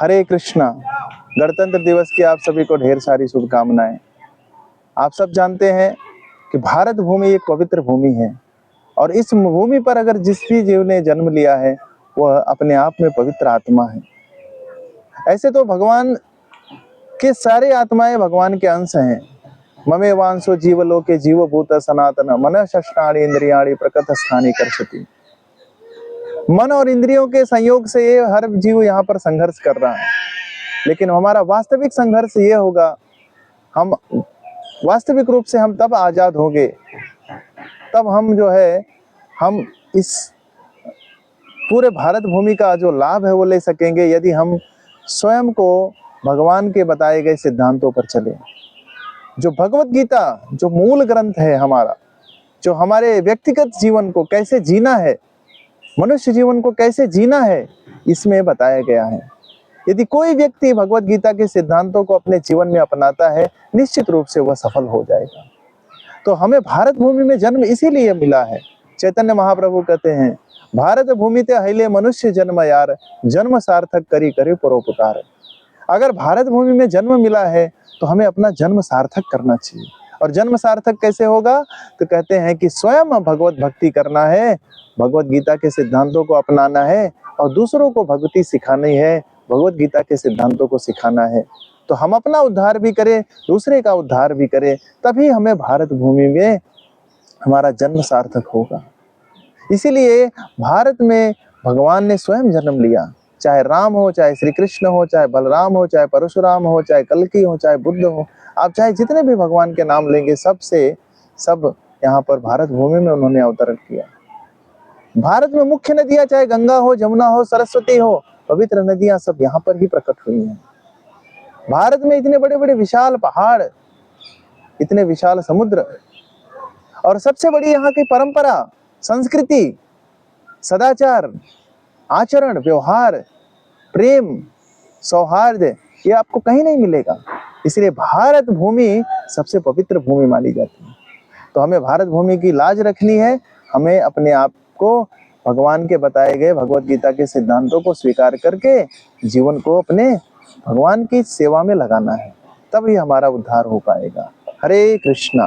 हरे कृष्णा। गणतंत्र दिवस की आप सभी को ढेर सारी शुभकामनाएं। आप सब जानते हैं कि भारत भूमि एक पवित्र भूमि है और इस भूमि पर अगर जिस भी जीव ने जन्म लिया है वह अपने आप में पवित्र आत्मा है। ऐसे तो भगवान के सारे आत्माएं भगवान के अंश हैं। ममे वांसो जीवलोके जीवभूत सनातन मन षष्ठाणि इंद्रियाणि प्रकृत स्थानि कर्षति। मन और इंद्रियों के संयोग से ये हर जीव यहाँ पर संघर्ष कर रहा है, लेकिन हमारा वास्तविक संघर्ष ये होगा, हम वास्तविक रूप से हम तब आजाद होंगे, तब हम जो है हम इस पूरे भारत भूमि का जो लाभ है वो ले सकेंगे, यदि हम स्वयं को भगवान के बताए गए सिद्धांतों पर चले। जो भगवत गीता जो मूल ग्रंथ है हमारा, जो हमारे व्यक्तिगत जीवन को कैसे जीना है, मनुष्य जीवन को कैसे जीना है, इसमें बताया गया है। यदि कोई व्यक्ति भगवत गीता के सिद्धांतों को अपने जीवन में अपनाता है, निश्चित रूप से वह सफल हो जाएगा। तो हमें भारत भूमि में जन्म इसीलिए मिला है। चैतन्य महाप्रभु कहते हैं, भारत भूमि ते हिले मनुष्य जन्म यार, जन्म सार्थक करी करे परोपकार। अगर भारत भूमि में जन्म मिला है तो हमें अपना जन्म सार्थक करना चाहिए। और जन्म सार्थक कैसे होगा? तो कहते हैं कि स्वयं भगवत भक्ति करना है, भगवत गीता के सिद्धांतों को अपनाना है और दूसरों को भक्ति सिखानी है, भगवत गीता के सिद्धांतों को सिखाना है। तो हम अपना उद्धार भी करें, दूसरे का उद्धार भी करें, तभी हमें भारत भूमि में हमारा जन्म सार्थक होगा। इसीलिए भारत में भगवान ने स्वयं जन्म लिया। चाहे राम हो, चाहे श्री कृष्ण हो, चाहे बलराम हो, चाहे परशुराम हो, चाहे कल्कि हो, चाहे बुद्ध हो, आप चाहे जितने भी भगवान के नाम लेंगे, सब यहाँ पर भारत भूमि में उन्होंने अवतरण किया। भारत में मुख्य नदियां चाहे गंगा हो, जमुना हो, सरस्वती हो, पवित्र नदियां सब यहाँ पर ही प्रकट हुई हैं। भारत में इतने बड़े बड़े विशाल पहाड़, इतने विशाल समुद्र, और सबसे बड़ी यहाँ की परंपरा, संस्कृति, सदाचार, आचरण, व्यवहार, प्रेम, सौहार्द, ये आपको कहीं नहीं मिलेगा। इसलिए भारत भूमि सबसे पवित्र भूमि मानी जाती है। तो हमें भारत भूमि की लाज रखनी है। हमें अपने आप को भगवान के बताए गए भगवत गीता के सिद्धांतों को स्वीकार करके जीवन को अपने भगवान की सेवा में लगाना है, तभी हमारा उद्धार हो पाएगा। हरे कृष्णा।